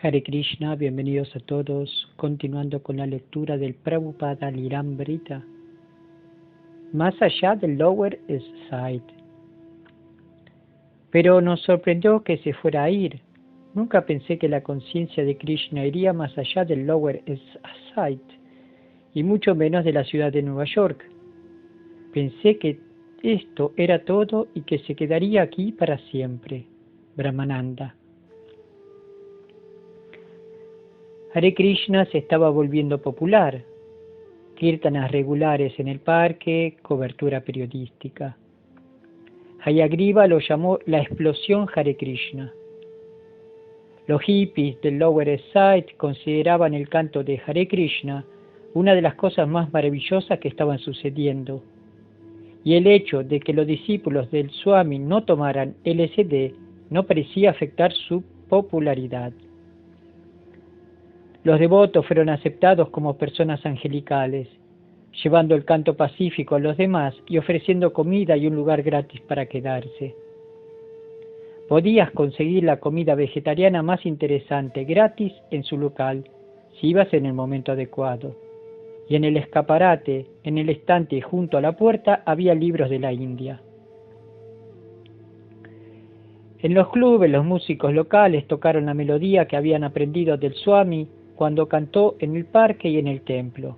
Hare Krishna, bienvenidos a todos, continuando con la lectura del Prabhupada Lilamrita, más allá del Lower East Side. Pero nos sorprendió que se fuera a ir. Nunca pensé que la conciencia de Krishna iría más allá del Lower East Side, y mucho menos de la ciudad de Nueva York. Pensé que esto era todo y que se quedaría aquí para siempre. Brahmananda. Hare Krishna se estaba volviendo popular. Kirtanas regulares en el parque, cobertura periodística. Hayagriva lo llamó la explosión Hare Krishna. Los hippies del Lower East Side consideraban el canto de Hare Krishna una de las cosas más maravillosas que estaban sucediendo. Y el hecho de que los discípulos del Swami no tomaran LSD no parecía afectar su popularidad. Los devotos fueron aceptados como personas angelicales, llevando el canto pacífico a los demás y ofreciendo comida y un lugar gratis para quedarse. Podías conseguir la comida vegetariana más interesante gratis en su local, si ibas en el momento adecuado. Y en el escaparate, en el estante junto a la puerta, había libros de la India. En los clubes, los músicos locales tocaron la melodía que habían aprendido del Swami cuando cantó en el parque y en el templo.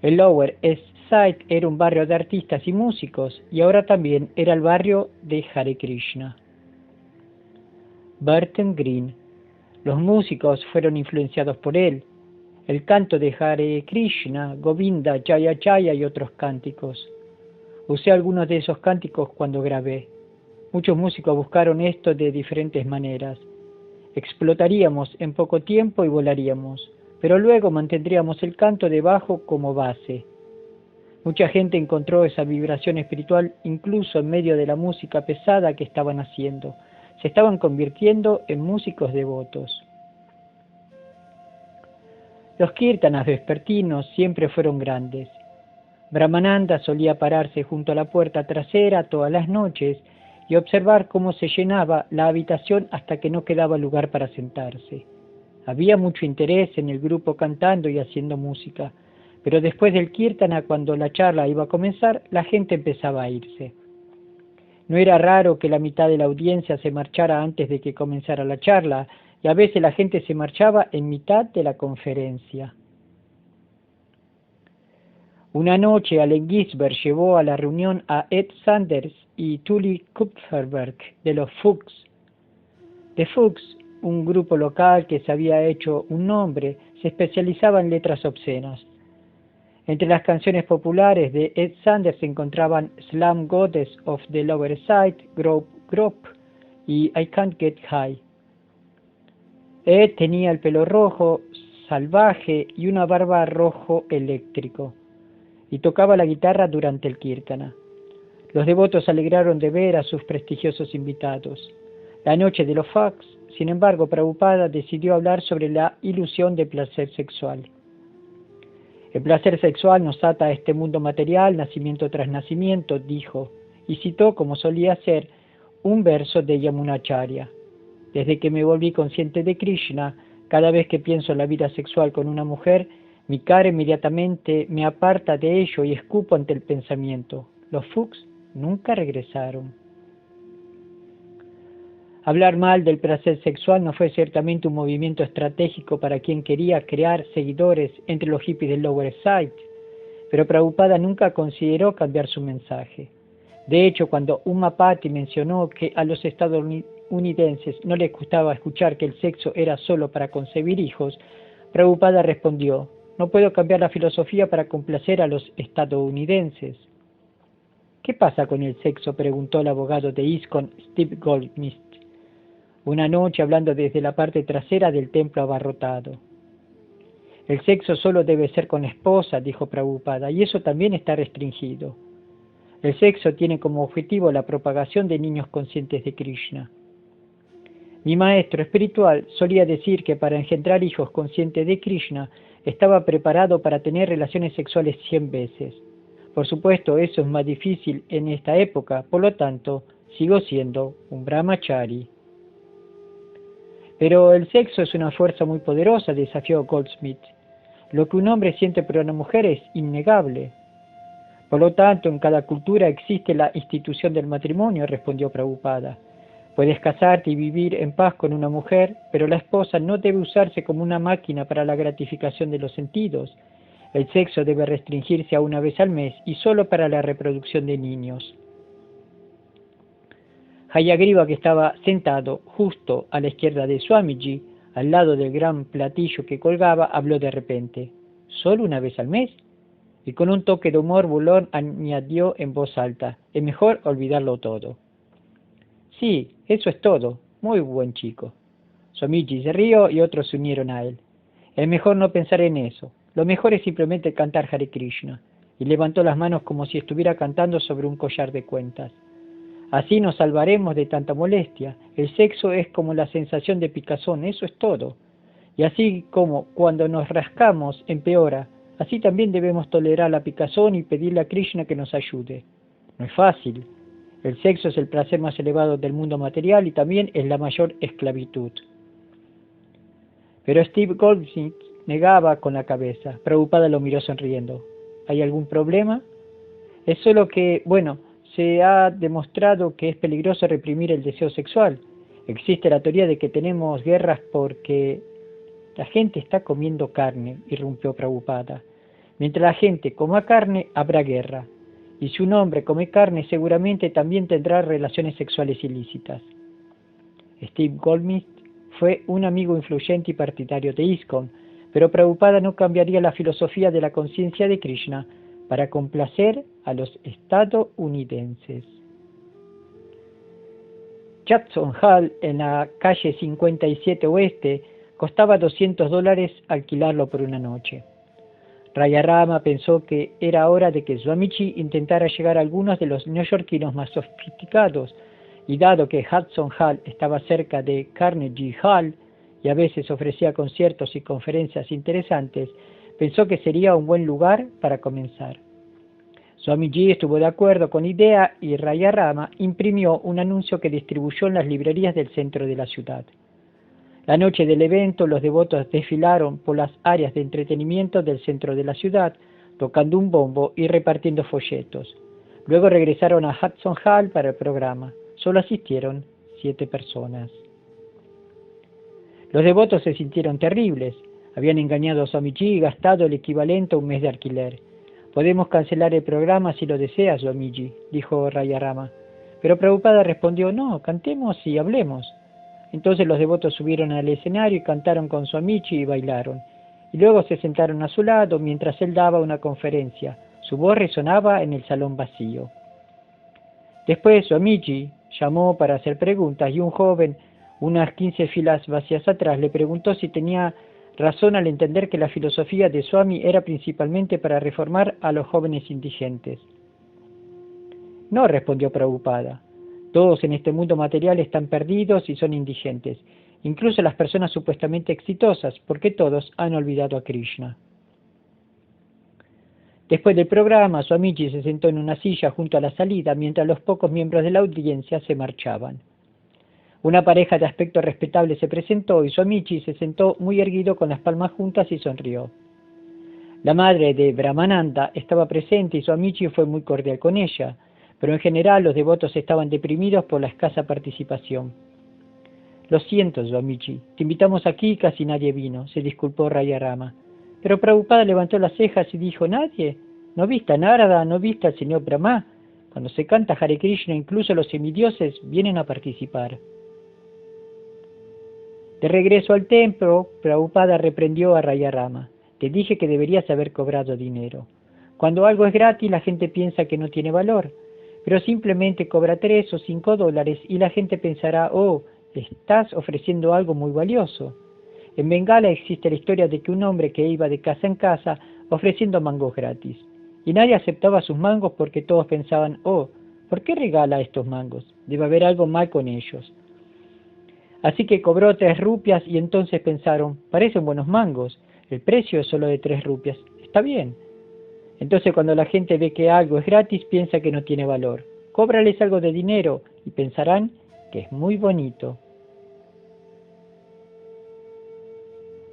El Lower East Side era un barrio de artistas y músicos, y ahora también era el barrio de Hare Krishna. Burton Green. Los músicos fueron influenciados por él. El canto de Hare Krishna, Govinda, Jaya Jaya y otros cánticos. Usé algunos de esos cánticos cuando grabé. Muchos músicos buscaron esto de diferentes maneras. Explotaríamos en poco tiempo y volaríamos, pero luego mantendríamos el canto de bajo como base. Mucha gente encontró esa vibración espiritual incluso en medio de la música pesada que estaban haciendo. Se estaban convirtiendo en músicos devotos. Los kirtanas vespertinos siempre fueron grandes. Brahmananda solía pararse junto a la puerta trasera todas las noches y observar cómo se llenaba la habitación hasta que no quedaba lugar para sentarse. Había mucho interés en el grupo cantando y haciendo música, pero después del kirtana, cuando la charla iba a comenzar, la gente empezaba a irse. No era raro que la mitad de la audiencia se marchara antes de que comenzara la charla, y a veces la gente se marchaba en mitad de la conferencia. Una noche, Allen Ginsberg llevó a la reunión a Ed Sanders y Tully Kupferberg de los Fuchs. The Fuchs, un grupo local que se había hecho un nombre, se especializaba en letras obscenas. Entre las canciones populares de Ed Sanders se encontraban Slam Goddess of the Lower Side, Grop Grop y I Can't Get High. Ed tenía el pelo rojo, salvaje y una barba rojo eléctrico, y tocaba la guitarra durante el kirtana. Los devotos se alegraron de ver a sus prestigiosos invitados. La noche de los Fuchs, sin embargo, Prabhupada decidió hablar sobre la ilusión de placer sexual. El placer sexual nos ata a este mundo material, nacimiento tras nacimiento, dijo, y citó, como solía hacer, un verso de Yamunacharya. Desde que me volví consciente de Krishna, cada vez que pienso en la vida sexual con una mujer, mi cara inmediatamente me aparta de ello y escupo ante el pensamiento. Los Fuchs nunca regresaron. Hablar mal del placer sexual no fue ciertamente un movimiento estratégico para quien quería crear seguidores entre los hippies del Lower East Side, pero Prabhupada nunca consideró cambiar su mensaje. De hecho, cuando Ummapati mencionó que a los estadounidenses no les gustaba escuchar que el sexo era solo para concebir hijos, Prabhupada respondió: no puedo cambiar la filosofía para complacer a los estadounidenses. ¿Qué pasa con el sexo?, preguntó el abogado de ISKCON, Steve Goldmist, una noche hablando desde la parte trasera del templo abarrotado. El sexo solo debe ser con la esposa, dijo Prabhupada, y eso también está restringido. El sexo tiene como objetivo la propagación de niños conscientes de Krishna. Mi maestro espiritual solía decir que para engendrar hijos conscientes de Krishna estaba preparado para tener relaciones sexuales 100 veces. Por supuesto, eso es más difícil en esta época, por lo tanto, sigo siendo un brahmachari. Pero el sexo es una fuerza muy poderosa, desafió Goldsmith. Lo que un hombre siente por una mujer es innegable. Por lo tanto, en cada cultura existe la institución del matrimonio, respondió Prabhupada. Puedes casarte y vivir en paz con una mujer, pero la esposa no debe usarse como una máquina para la gratificación de los sentidos. El sexo debe restringirse a una vez al mes y solo para la reproducción de niños. Hayagriva, que estaba sentado justo a la izquierda de Swamiji, al lado del gran platillo que colgaba, habló de repente. ¿Solo una vez al mes? Y con un toque de humor burlón añadió en voz alta, es mejor olvidarlo todo. Sí, eso es todo. Muy buen chico. Swamiji se rió y otros se unieron a él. Es mejor no pensar en eso. Lo mejor es simplemente cantar Hare Krishna. Y levantó las manos como si estuviera cantando sobre un collar de cuentas. Así nos salvaremos de tanta molestia. El sexo es como la sensación de picazón, eso es todo. Y así como cuando nos rascamos empeora, así también debemos tolerar la picazón y pedirle a Krishna que nos ayude. No es fácil. El sexo es el placer más elevado del mundo material y también es la mayor esclavitud. Pero Steve Goldsmith negaba con la cabeza. Prabhupada lo miró sonriendo. ¿Hay algún problema? Es solo que, se ha demostrado que es peligroso reprimir el deseo sexual. Existe la teoría de que tenemos guerras porque la gente está comiendo carne, irrumpió Prabhupada. Mientras la gente coma carne, habrá guerra. Y si un hombre come carne, seguramente también tendrá relaciones sexuales ilícitas. Steve Goldsmith fue un amigo influyente y partidario de ISKCON, pero Prabhupada no cambiaría la filosofía de la conciencia de Krishna para complacer a los estadounidenses. Jackson Hall, en la calle 57 Oeste, costaba $200 alquilarlo por una noche. Rayarama pensó que era hora de que Swamiji intentara llegar a algunos de los neoyorquinos más sofisticados, y dado que Hudson Hall estaba cerca de Carnegie Hall y a veces ofrecía conciertos y conferencias interesantes, pensó que sería un buen lugar para comenzar. Swamiji estuvo de acuerdo con la idea y Rayarama imprimió un anuncio que distribuyó en las librerías del centro de la ciudad. La noche del evento, los devotos desfilaron por las áreas de entretenimiento del centro de la ciudad, tocando un bombo y repartiendo folletos. Luego regresaron a Hudson Hall para el programa. Solo asistieron 7 personas. Los devotos se sintieron terribles. Habían engañado a Swamiji y gastado el equivalente a un mes de alquiler. Podemos cancelar el programa si lo desea, Swamiji, dijo Rayarama. Pero Prabhupada respondió, no, cantemos y hablemos. Entonces los devotos subieron al escenario y cantaron con Swamiji y bailaron. Y luego se sentaron a su lado mientras él daba una conferencia. Su voz resonaba en el salón vacío. Después Swamiji llamó para hacer preguntas y un joven, unas 15 filas vacías atrás, le preguntó si tenía razón al entender que la filosofía de Swami era principalmente para reformar a los jóvenes indigentes. No, respondió Prabhupada. Todos en este mundo material están perdidos y son indigentes, incluso las personas supuestamente exitosas, porque todos han olvidado a Krishna. Después del programa, Swamiji se sentó en una silla junto a la salida, mientras los pocos miembros de la audiencia se marchaban. Una pareja de aspecto respetable se presentó y Swamiji se sentó muy erguido con las palmas juntas y sonrió. La madre de Brahmananda estaba presente y Swamiji fue muy cordial con ella, pero en general los devotos estaban deprimidos por la escasa participación. Lo siento, Swamiji, te invitamos aquí y casi nadie vino, se disculpó Rayarama. Pero Prabhupada levantó las cejas y dijo, ¿nadie? ¿No viste a Narada? ¿No viste al señor Brahma? Cuando se canta Hare Krishna, incluso los semidioses vienen a participar. De regreso al templo, Prabhupada reprendió a Rayarama. Te dije que deberías haber cobrado dinero. Cuando algo es gratis, la gente piensa que no tiene valor, pero simplemente cobra $3 o $5 y la gente pensará, oh, estás ofreciendo algo muy valioso. En Bengala existe la historia de que un hombre que iba de casa en casa ofreciendo mangos gratis, y nadie aceptaba sus mangos porque todos pensaban, oh, ¿por qué regala estos mangos? Debe haber algo mal con ellos. Así que cobró 3 rupias y entonces pensaron, parecen buenos mangos, el precio es solo de 3 rupias, está bien. Entonces cuando la gente ve que algo es gratis, piensa que no tiene valor. Cóbrales algo de dinero y pensarán que es muy bonito.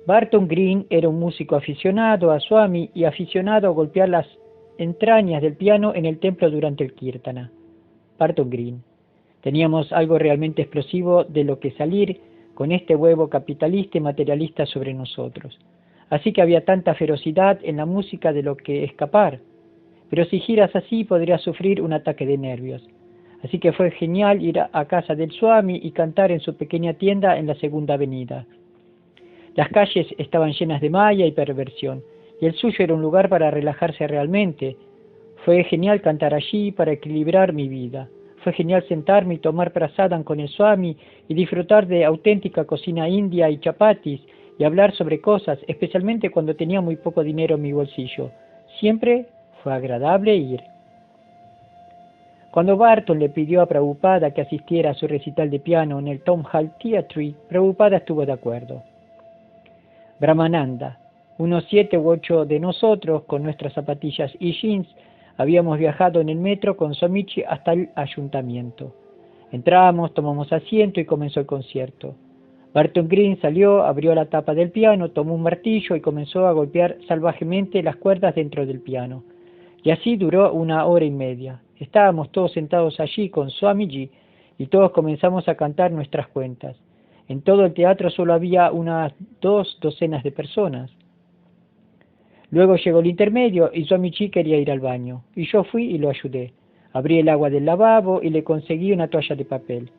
Barton Green era un músico aficionado a Swami y aficionado a golpear las entrañas del piano en el templo durante el Kirtana. Barton Green. Teníamos algo realmente explosivo de lo que salir con este huevo capitalista y materialista sobre nosotros. Así que había tanta ferocidad en la música de lo que escapar. Pero si giras así podrías sufrir un ataque de nervios. Así que fue genial ir a casa del Swami y cantar en su pequeña tienda en la Segunda Avenida. Las calles estaban llenas de maya y perversión, y el suyo era un lugar para relajarse realmente. Fue genial cantar allí para equilibrar mi vida. Fue genial sentarme y tomar prasadam con el Swami y disfrutar de auténtica cocina india y chapatis y hablar sobre cosas, especialmente cuando tenía muy poco dinero en mi bolsillo. Siempre fue agradable ir. Cuando Barton le pidió a Prabhupada que asistiera a su recital de piano en el Town Hall Theatre, Prabhupada estuvo de acuerdo. Brahmananda, unos 7 u 8 de nosotros, con nuestras zapatillas y jeans, habíamos viajado en el metro con Swamiji hasta el ayuntamiento. Entramos, tomamos asiento y comenzó el concierto. Barton Green salió, abrió la tapa del piano, tomó un martillo y comenzó a golpear salvajemente las cuerdas dentro del piano. Y así duró 1 hora y media. Estábamos todos sentados allí con Swamiji y todos comenzamos a cantar nuestras cuentas. En todo el teatro solo había unas 2 docenas de personas. Luego llegó el intermedio y Swamiji quería ir al baño, y yo fui y lo ayudé. Abrí el agua del lavabo y le conseguí una toalla de papel.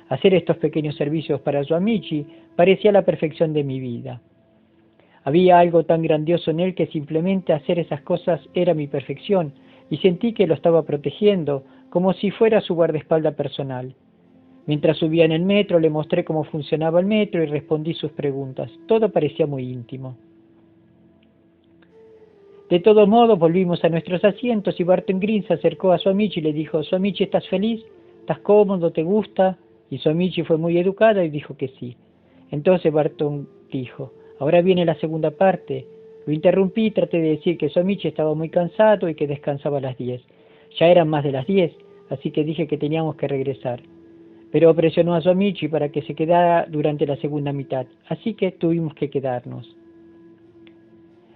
Hacer estos pequeños servicios para Swamiji parecía la perfección de mi vida. Había algo tan grandioso en él que simplemente hacer esas cosas era mi perfección, y sentí que lo estaba protegiendo, como si fuera su guardaespaldas personal. Mientras subía en el metro, le mostré cómo funcionaba el metro y respondí sus preguntas. Todo parecía muy íntimo. De todos modos, volvimos a nuestros asientos y Barton Green se acercó a Swamiji y le dijo: «Swamiji, ¿estás feliz? ¿Estás cómodo? ¿Te gusta?» Y Swamiji fue muy educada y dijo que sí. Entonces Barton dijo: «Ahora viene la segunda parte». Lo interrumpí y traté de decir que Swamiji estaba muy cansado y que descansaba a las 10. Ya eran más de las 10, así que dije que teníamos que regresar. Pero presionó a Swamiji para que se quedara durante la segunda mitad, así que tuvimos que quedarnos.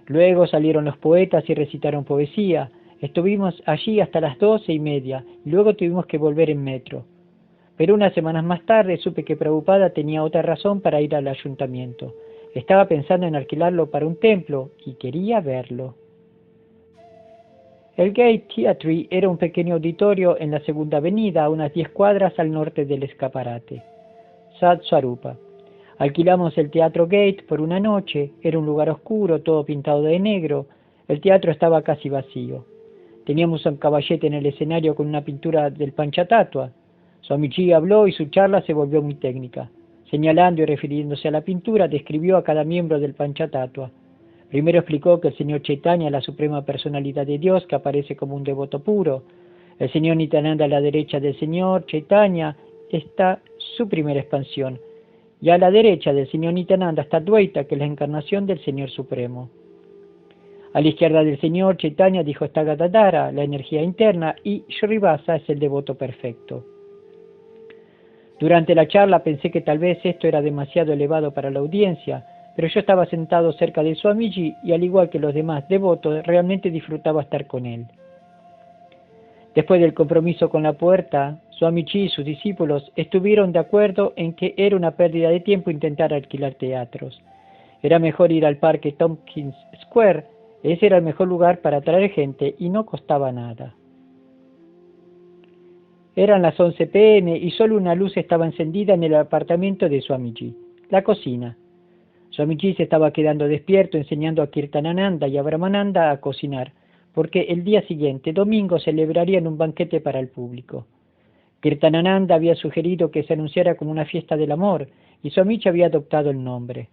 Luego salieron los poetas y recitaron poesía. Estuvimos allí hasta las 12:30 y luego tuvimos que volver en metro. Pero unas semanas más tarde supe que Prabhupada tenía otra razón para ir al ayuntamiento. Estaba pensando en alquilarlo para un templo y quería verlo. El Gate Theatre era un pequeño auditorio en la Segunda Avenida, a unas 10 cuadras al norte del escaparate. Sad Swarupa. Alquilamos el Teatro Gate por una noche. Era un lugar oscuro, todo pintado de negro. El teatro estaba casi vacío. Teníamos un caballete en el escenario con una pintura del Panchatattva. Swamiji habló y su charla se volvió muy técnica. Señalando y refiriéndose a la pintura, describió a cada miembro del Panchatattva. Primero explicó que el señor Chaitanya es la suprema personalidad de Dios que aparece como un devoto puro. El señor Nityananda a la derecha del señor Chaitanya está su primera expansión. Y a la derecha del señor Nityananda está Dvaita, que es la encarnación del Señor Supremo. A la izquierda del señor Chaitanya dijo está Gadadhara, la energía interna, y Shrivasa es el devoto perfecto. Durante la charla pensé que tal vez esto era demasiado elevado para la audiencia, pero yo estaba sentado cerca de Swamiji y al igual que los demás devotos, realmente disfrutaba estar con él. Después del compromiso con la puerta, Swamiji y sus discípulos estuvieron de acuerdo en que era una pérdida de tiempo intentar alquilar teatros. Era mejor ir al parque Tompkins Square, ese era el mejor lugar para atraer gente y no costaba nada. Eran las 11 p.m. y solo una luz estaba encendida en el apartamento de Swamiji, la cocina. Swamiji se estaba quedando despierto enseñando a Kirtanananda y a Brahmananda a cocinar, porque el día siguiente, domingo, celebrarían un banquete para el público. Kirtanananda había sugerido que se anunciara como una fiesta del amor, y Swamiji había adoptado el nombre,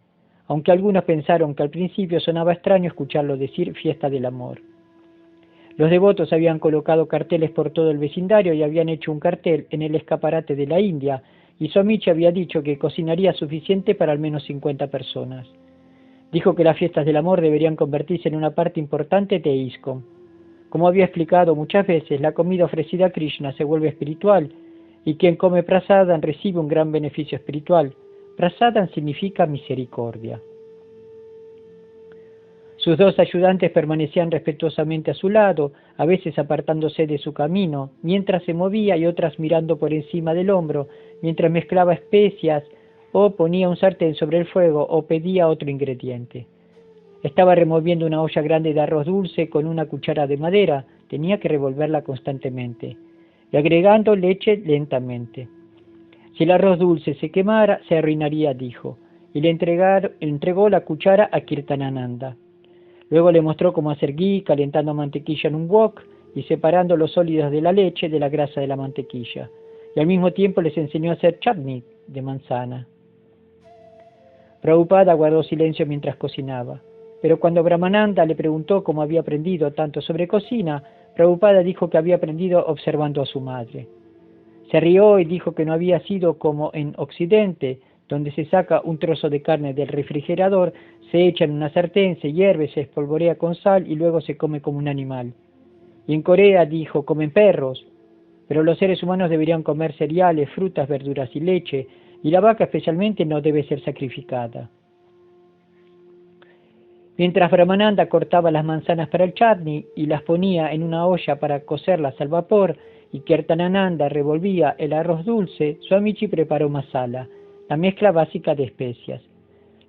aunque algunos pensaron que al principio sonaba extraño escucharlo decir fiesta del amor. Los devotos habían colocado carteles por todo el vecindario y habían hecho un cartel en el escaparate de la India, y Swamiji había dicho que cocinaría suficiente para al menos 50 personas. Dijo que las fiestas del amor deberían convertirse en una parte importante de ISKCON. Como había explicado muchas veces, la comida ofrecida a Krishna se vuelve espiritual, y quien come prasadam recibe un gran beneficio espiritual. Prasadam significa misericordia. Sus dos ayudantes permanecían respetuosamente a su lado, a veces apartándose de su camino, mientras se movía y otras mirando por encima del hombro, mientras mezclaba especias o ponía un sartén sobre el fuego o pedía otro ingrediente. Estaba removiendo una olla grande de arroz dulce con una cuchara de madera, tenía que revolverla constantemente, y agregando leche lentamente. Si el arroz dulce se quemara, se arruinaría, dijo, y le entregó la cuchara a Kirtanananda. Luego le mostró cómo hacer ghee, calentando mantequilla en un wok y separando los sólidos de la leche de la grasa de la mantequilla, y al mismo tiempo les enseñó a hacer chutney de manzana. Prabhupada guardó silencio mientras cocinaba, pero cuando Brahmananda le preguntó cómo había aprendido tanto sobre cocina, Prabhupada dijo que había aprendido observando a su madre. Se rió y dijo que no había sido como en Occidente, donde se saca un trozo de carne del refrigerador, se echa en una sartén, se hierve, se espolvorea con sal y luego se come como un animal. Y en Corea, dijo, comen perros, pero los seres humanos deberían comer cereales, frutas, verduras y leche, y la vaca especialmente no debe ser sacrificada. Mientras Brahmananda cortaba las manzanas para el chutney y las ponía en una olla para cocerlas al vapor, y Kirtanananda revolvía el arroz dulce, Swamiji preparó masala, la mezcla básica de especias,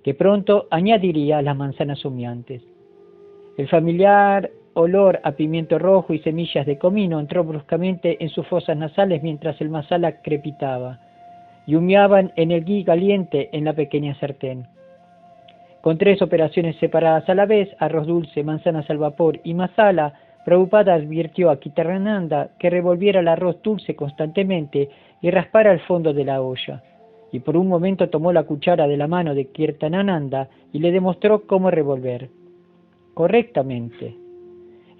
que pronto añadiría las manzanas humeantes. El familiar olor a pimiento rojo y semillas de comino entró bruscamente en sus fosas nasales mientras el masala crepitaba, y humeaban en el ghee caliente en la pequeña sartén. Con 3 operaciones separadas a la vez, arroz dulce, manzanas al vapor y masala, Prabhupada advirtió a Kirtanananda que revolviera el arroz dulce constantemente y raspara el fondo de la olla, y por un momento tomó la cuchara de la mano de Kirtanananda y le demostró cómo revolver correctamente.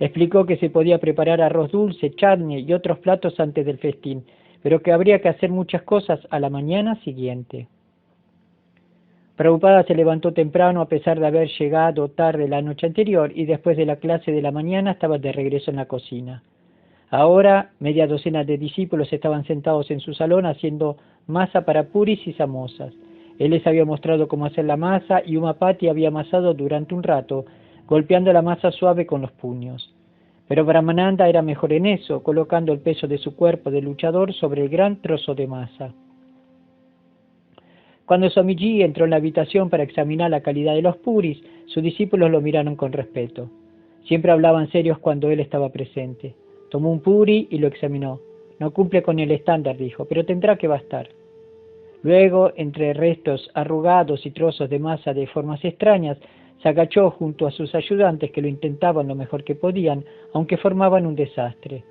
Explicó que se podía preparar arroz dulce, chutney y otros platos antes del festín, pero que habría que hacer muchas cosas a la mañana siguiente. Prabhupada se levantó temprano a pesar de haber llegado tarde la noche anterior y después de la clase de la mañana estaba de regreso en la cocina. Ahora, media docena de discípulos estaban sentados en su salón haciendo masa para puris y samosas. Él les había mostrado cómo hacer la masa y Umapati había amasado durante un rato, golpeando la masa suave con los puños. Pero Brahmananda era mejor en eso, colocando el peso de su cuerpo de luchador sobre el gran trozo de masa. Cuando Swamiji entró en la habitación para examinar la calidad de los puris, sus discípulos lo miraron con respeto. Siempre hablaban serios cuando él estaba presente. Tomó un puri y lo examinó. No cumple con el estándar, dijo, pero tendrá que bastar. Luego, entre restos arrugados y trozos de masa de formas extrañas, se agachó junto a sus ayudantes que lo intentaban lo mejor que podían, aunque formaban un desastre.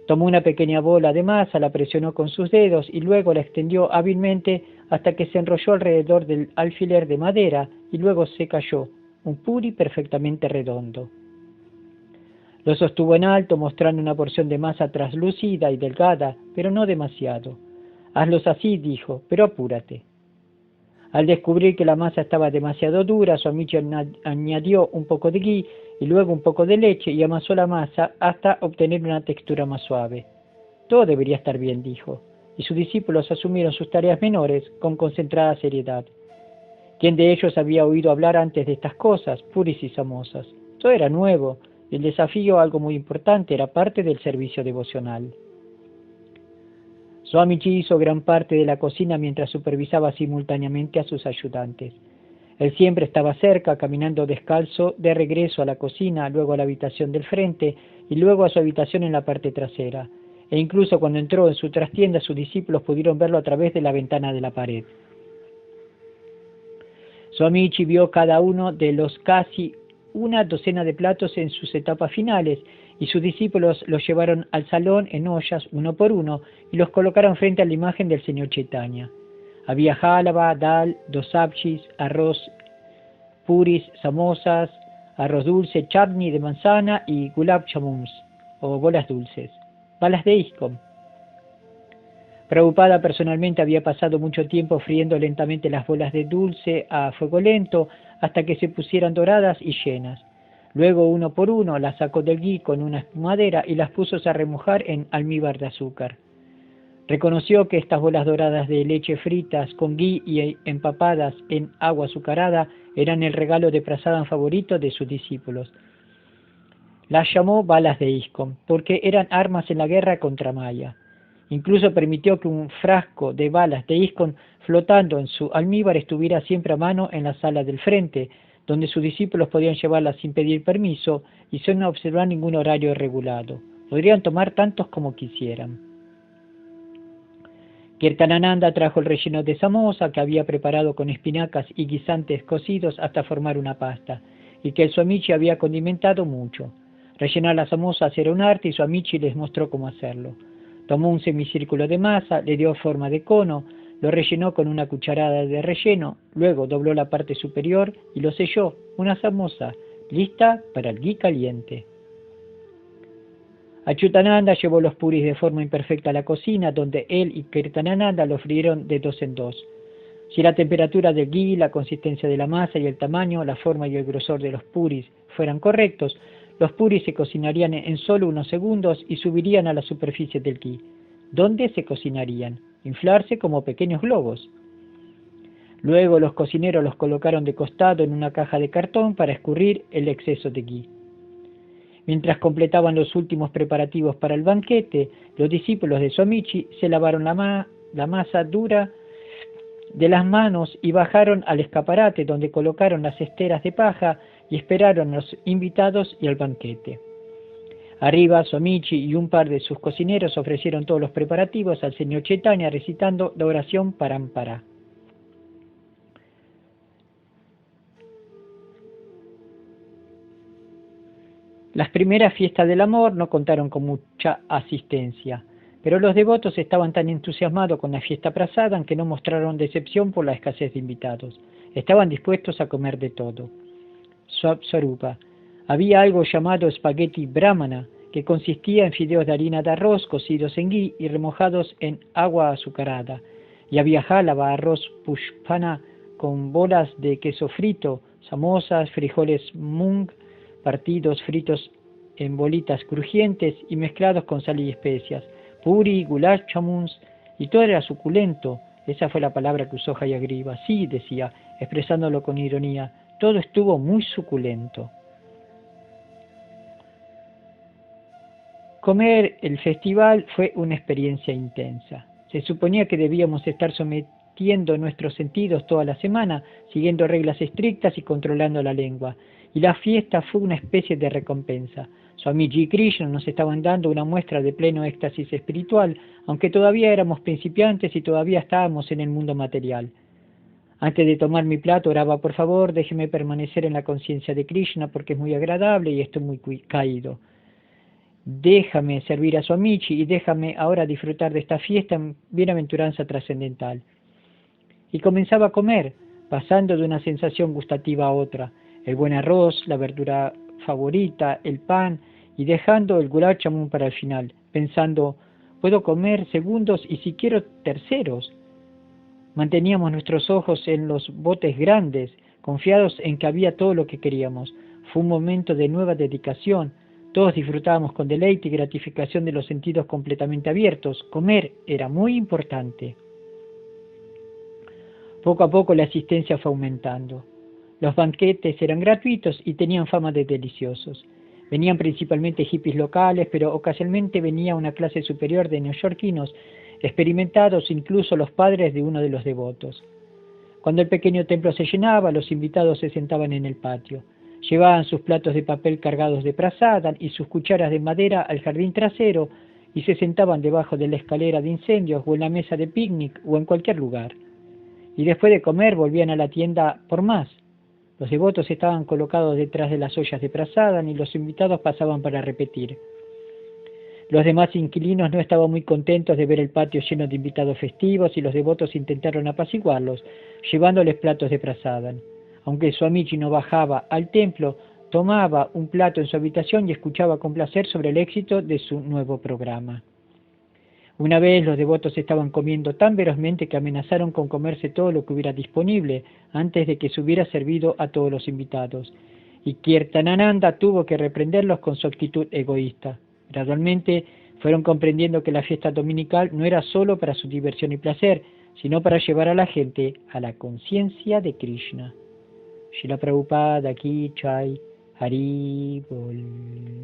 Tomó una pequeña bola de masa, la presionó con sus dedos y luego la extendió hábilmente hasta que se enrolló alrededor del alfiler de madera y luego se cayó, un puri perfectamente redondo. Lo sostuvo en alto mostrando una porción de masa traslúcida y delgada, pero no demasiado. Hazlos así, dijo, pero apúrate. Al descubrir que la masa estaba demasiado dura, Swamiji añadió un poco de ghee y luego un poco de leche y amasó la masa hasta obtener una textura más suave. Todo debería estar bien, dijo, y sus discípulos asumieron sus tareas menores con concentrada seriedad. ¿Quién de ellos había oído hablar antes de estas cosas, puris y samosas? Todo era nuevo, y el desafío, algo muy importante, era parte del servicio devocional. Swamiji hizo gran parte de la cocina mientras supervisaba simultáneamente a sus ayudantes. Él siempre estaba cerca, caminando descalzo, de regreso a la cocina, luego a la habitación del frente y luego a su habitación en la parte trasera. E incluso cuando entró en su trastienda, sus discípulos pudieron verlo a través de la ventana de la pared. Swamiji vio cada uno de los casi una docena de platos en sus etapas finales, y sus discípulos los llevaron al salón en ollas uno por uno y los colocaron frente a la imagen del señor Chaitanya. Había jálaba, dal, 2 sabjis, arroz, puris, samosas, arroz dulce, chutney de manzana y gulab jamuns, o bolas dulces, balas de ISKCON. Prabhupada personalmente había pasado mucho tiempo friendo lentamente las bolas de dulce a fuego lento hasta que se pusieran doradas y llenas. Luego, uno por uno, las sacó del ghee con una espumadera y las puso a remojar en almíbar de azúcar. Reconoció que estas bolas doradas de leche fritas con ghee y empapadas en agua azucarada eran el regalo de Prasadam favorito de sus discípulos. Las llamó balas de ISKCON, porque eran armas en la guerra contra Maya. Incluso permitió que un frasco de balas de ISKCON flotando en su almíbar estuviera siempre a mano en la sala del frente, donde sus discípulos podían llevarlas sin pedir permiso y sin observar ningún horario regulado. Podrían tomar tantos como quisieran. Kirtanananda trajo el relleno de samosa que había preparado con espinacas y guisantes cocidos hasta formar una pasta, y que el Swamiji había condimentado mucho. Rellenar las samosas era un arte y Swamiji les mostró cómo hacerlo. Tomó un semicírculo de masa, le dio forma de cono, lo rellenó con una cucharada de relleno, luego dobló la parte superior y lo selló, una samosa, lista para el ghee caliente. Achyutananda llevó los puris de forma imperfecta a la cocina, donde él y Kirtanananda lo frieron de 2 en 2. Si la temperatura del ghee, la consistencia de la masa y el tamaño, la forma y el grosor de los puris fueran correctos, los puris se cocinarían en solo unos segundos y subirían a la superficie del ghee. ¿Dónde se cocinarían? Inflarse como pequeños globos. Luego los cocineros los colocaron de costado en una caja de cartón para escurrir el exceso de ghee. Mientras completaban los últimos preparativos para el banquete, los discípulos de Swamiji se lavaron la masa dura de las manos y bajaron al escaparate donde colocaron las esteras de paja y esperaron a los invitados y al banquete. Arriba, Swamiji y un par de sus cocineros ofrecieron todos los preparativos al señor Chaitanya recitando la oración Parampara. Las primeras fiestas del amor no contaron con mucha asistencia, pero los devotos estaban tan entusiasmados con la fiesta Prasadam que no mostraron decepción por la escasez de invitados. Estaban dispuestos a comer de todo. Swarupa. Había algo llamado spaghetti brahmana, que consistía en fideos de harina de arroz cocidos en ghee y remojados en agua azucarada. Y había jálava, arroz pushpana con bolas de queso frito, samosas, frijoles mung, partidos fritos en bolitas crujientes y mezclados con sal y especias, puri, gulab jamuns, y todo era suculento. Esa fue la palabra que usó Hayagriva. Sí, decía, expresándolo con ironía, todo estuvo muy suculento. Comer el festival fue una experiencia intensa. Se suponía que debíamos estar sometiendo nuestros sentidos toda la semana, siguiendo reglas estrictas y controlando la lengua. Y la fiesta fue una especie de recompensa. Swamiji y Krishna nos estaban dando una muestra de pleno éxtasis espiritual, aunque todavía éramos principiantes y todavía estábamos en el mundo material. Antes de tomar mi plato oraba, por favor, déjeme permanecer en la conciencia de Krishna porque es muy agradable y estoy muy caído. Déjame servir a Swamiji y déjame ahora disfrutar de esta fiesta en bienaventuranza trascendental. Y comenzaba a comer, pasando de una sensación gustativa a otra, el buen arroz, la verdura favorita, el pan, y dejando el gulab jamun para el final, pensando, puedo comer segundos y si quiero terceros. Manteníamos nuestros ojos en los botes grandes, confiados en que había todo lo que queríamos. Fue un momento de nueva dedicación. Todos disfrutábamos con deleite y gratificación de los sentidos completamente abiertos. Comer era muy importante. Poco a poco la asistencia fue aumentando. Los banquetes eran gratuitos y tenían fama de deliciosos. Venían principalmente hippies locales, pero ocasionalmente venía una clase superior de neoyorquinos, experimentados, incluso los padres de uno de los devotos. Cuando el pequeño templo se llenaba, los invitados se sentaban en el patio. Llevaban sus platos de papel cargados de prasadam y sus cucharas de madera al jardín trasero y se sentaban debajo de la escalera de incendios o en la mesa de picnic o en cualquier lugar. Y después de comer volvían a la tienda por más. Los devotos estaban colocados detrás de las ollas de prasadam y los invitados pasaban para repetir. Los demás inquilinos no estaban muy contentos de ver el patio lleno de invitados festivos y los devotos intentaron apaciguarlos, llevándoles platos de prasadam. Aunque Swamiji no bajaba al templo, tomaba un plato en su habitación y escuchaba con placer sobre el éxito de su nuevo programa. Una vez los devotos estaban comiendo tan ferozmente que amenazaron con comerse todo lo que hubiera disponible antes de que se hubiera servido a todos los invitados, y Kirtanananda tuvo que reprenderlos con su actitud egoísta. Gradualmente Fueron comprendiendo que la fiesta dominical no era solo para su diversión y placer, sino para llevar a la gente a la conciencia de Krishna. Srila Prabhupada Ki Jai, Hari Bol.